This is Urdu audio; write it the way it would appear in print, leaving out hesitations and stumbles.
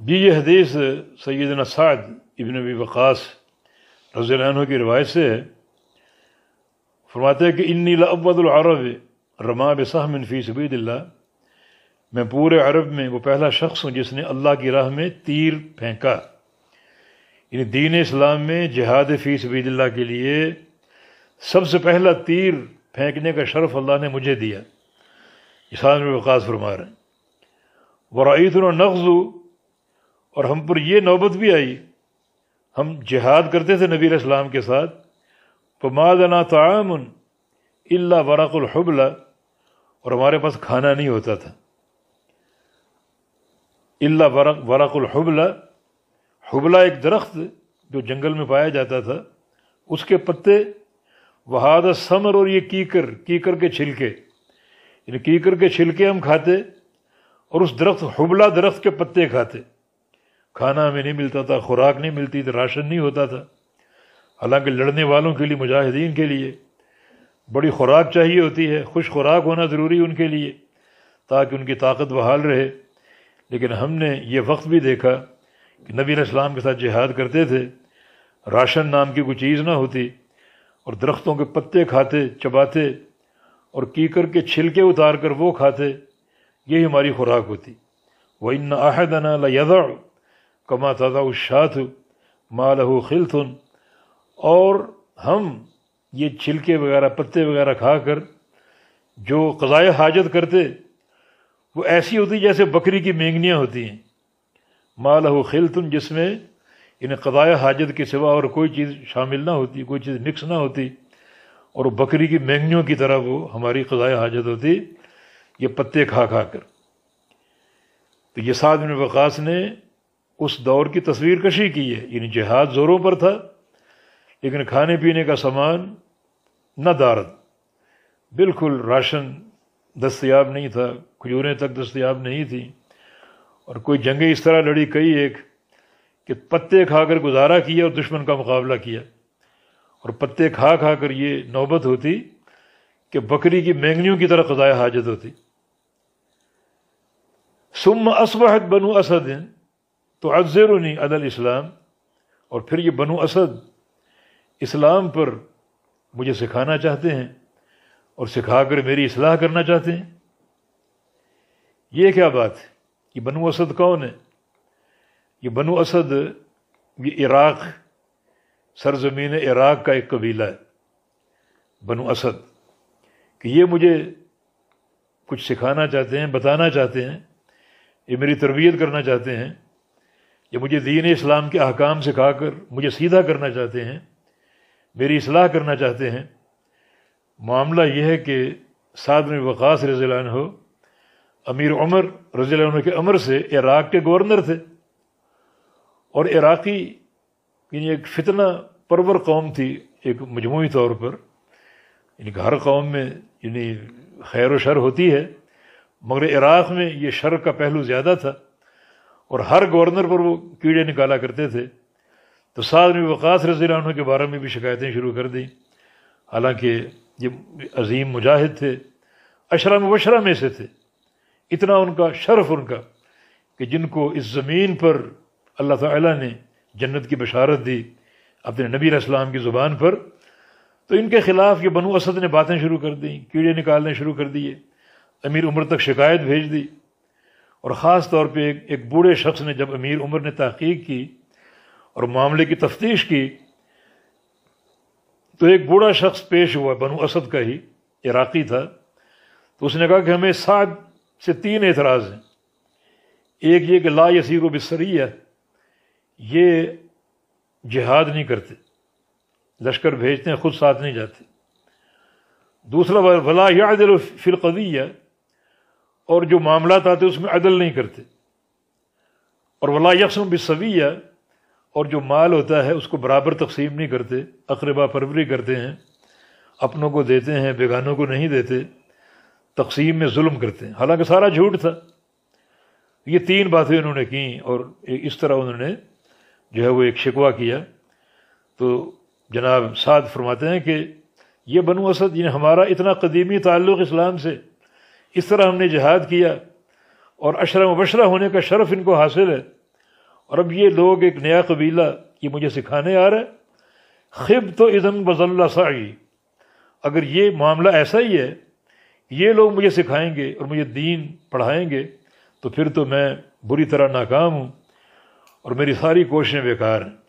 جی یہ حدیث سیدنا سعد ابن ابی وقاص رضی اللہ عنہ کی روایت سے ہے، فرماتے ہیں کہ انی لأول العرب رما بسہم فی سبیل اللہ، میں پورے عرب میں وہ پہلا شخص ہوں جس نے اللہ کی راہ میں تیر پھینکا، یعنی دین اسلام میں جہاد فی سبیل اللہ کے لیے سب سے پہلا تیر پھینکنے کا شرف اللہ نے مجھے دیا۔ سعد بن وقاص فرما رہے ہیں ورأیتنا نغزو، اور ہم پر یہ نوبت بھی آئی، ہم جہاد کرتے تھے نبی علیہ السلام کے ساتھ، فما لنا طعام الا ورق الحبلى، اور ہمارے پاس کھانا نہیں ہوتا تھا، الا ورق الحبلى، حبلہ ایک درخت جو جنگل میں پایا جاتا تھا، اس کے پتے، وہذا الثمر، اور یہ کیکر کے چھلکے، یعنی کیکر کے چھلکے ہم کھاتے، اور اس درخت حبلہ درخت کے پتے کھاتے۔ کھانا ہمیں نہیں ملتا تھا، خوراک نہیں ملتی تھی، راشن نہیں ہوتا تھا، حالانکہ لڑنے والوں کے لیے، مجاہدین کے لیے بڑی خوراک چاہیے ہوتی ہے، خوش خوراک ہونا ضروری ان کے لیے تاکہ ان کی طاقت بحال رہے۔ لیکن ہم نے یہ وقت بھی دیکھا کہ نبی علیہ السلام کے ساتھ جہاد کرتے تھے، راشن نام کی کوئی چیز نہ ہوتی، اور درختوں کے پتے کھاتے، چباتے، اور کیکر کے چھلکے اتار کر وہ کھاتے، یہی ہماری خوراک ہوتی۔ وَإِنَّ أَحَدَنَا لَيَضَعُ كَمَا تَضَعُ الشَّاةُ مَا لَهُ خِلْطٌ، اور ہم یہ چھلکے وغیرہ، پتے وغیرہ کھا کر جو قضائے حاجت کرتے، وہ ایسی ہوتی جیسے بکری کی مینگنیاں ہوتی ہیں، مَا لَهُ خِلْطٌ، جس میں انہیں قضائے حاجت کے سوا اور کوئی چیز شامل نہ ہوتی، کوئی چیز مکس نہ ہوتی، اور وہ بکری کی مینگنیوں کی طرح وہ ہماری قضائے حاجت ہوتی، یہ پتے کھا کھا کر۔ تو یہ سعد بن وقاص نے اس دور کی تصویر کشی کی ہے، یعنی جہاد زوروں پر تھا لیکن کھانے پینے کا سامان نہ دارد، بالکل راشن دستیاب نہیں تھا، کھجوریں تک دستیاب نہیں تھیں، اور کوئی جنگیں اس طرح لڑی کئی ایک کہ پتے کھا کر گزارا کیا اور دشمن کا مقابلہ کیا، اور پتے کھا کھا کر یہ نوبت ہوتی کہ بکری کی مینگنیوں کی طرح قضائے حاجت ہوتی۔ ثم اصبحت بنو اسد تعذرنی علی الاسلام، اور پھر یہ بنو اسد اسلام پر مجھے سکھانا چاہتے ہیں اور سکھا کر میری اصلاح کرنا چاہتے ہیں۔ یہ کیا بات ہے؟ یہ بنو اسد کون ہے؟ یہ بنو اسد یہ عراق، سرزمین عراق کا ایک قبیلہ ہے، بنو اسد، کہ یہ مجھے کچھ سکھانا چاہتے ہیں، بتانا چاہتے ہیں، یہ میری تربیت کرنا چاہتے ہیں، یہ مجھے دین اسلام کے احکام سکھا کر مجھے سیدھا کرنا چاہتے ہیں، میری اصلاح کرنا چاہتے ہیں۔ معاملہ یہ ہے کہ سعد بن وقاص رضی اللہ عنہ امیر عمر رضی اللہ عنہ کے امر سے عراق کے گورنر تھے، اور عراقی یعنی ایک فتنہ پرور قوم تھی ایک مجموعی طور پر، یعنی کہ ہر قوم میں یعنی خیر و شر ہوتی ہے، مگر عراق میں یہ شر کا پہلو زیادہ تھا، اور ہر گورنر پر وہ کیڑے نکالا کرتے تھے۔ تو سعد بن وقاص رضی اللہ عنہ کے بارے میں بھی شکایتیں شروع کر دیں، حالانکہ یہ عظیم مجاہد تھے، عشرہ مبشرہ میں سے تھے، اتنا ان کا شرف ان کا کہ جن کو اس زمین پر اللہ تعالیٰ نے جنت کی بشارت دی اپنے نبی علیہ السلام کی زبان پر، تو ان کے خلاف یہ بنو اسد نے باتیں شروع کر دیں، کیڑے نکالنے شروع کر دیے، امیر عمر تک شکایت بھیج دی۔ اور خاص طور پہ ایک بوڑھے شخص نے جب امیر عمر نے تحقیق کی اور معاملے کی تفتیش کی، تو ایک بوڑھا شخص پیش ہوا، بنو اسد کا ہی، عراقی تھا، تو اس نے کہا کہ ہمیں سعد سے 3 اعتراض ہیں۔ ایک یہ کہ لا یسیر بالسریہ، یہ جہاد نہیں کرتے، لشکر بھیجتے ہیں خود ساتھ نہیں جاتے۔ دوسرا ولا یعدل فی القضیہ، اور جو معاملات آتے اس میں عدل نہیں کرتے۔ اور ولا یقسم بالسویہ، اور جو مال ہوتا ہے اس کو برابر تقسیم نہیں کرتے، اقربا پروری کرتے ہیں، اپنوں کو دیتے ہیں، بیگانوں کو نہیں دیتے، تقسیم میں ظلم کرتے ہیں، حالانکہ سارا جھوٹ تھا۔ یہ 3 باتیں انہوں نے کیں، اور اس طرح انہوں نے جو ہے وہ ایک شکوہ کیا۔ تو جناب سعد فرماتے ہیں کہ یہ بنو اسد یعنی ہمارا اتنا قدیمی تعلق اسلام سے، اس طرح ہم نے جہاد کیا اور عشرہ مبشرہ ہونے کا شرف ان کو حاصل ہے، اور اب یہ لوگ ایک نیا قبیلہ یہ مجھے سکھانے آ رہا ہے، خب تو اذن وضل سعی، اگر یہ معاملہ ایسا ہی ہے، یہ لوگ مجھے سکھائیں گے اور مجھے دین پڑھائیں گے، تو پھر تو میں بری طرح ناکام ہوں اور میری ساری کوششیں بیکار ہیں۔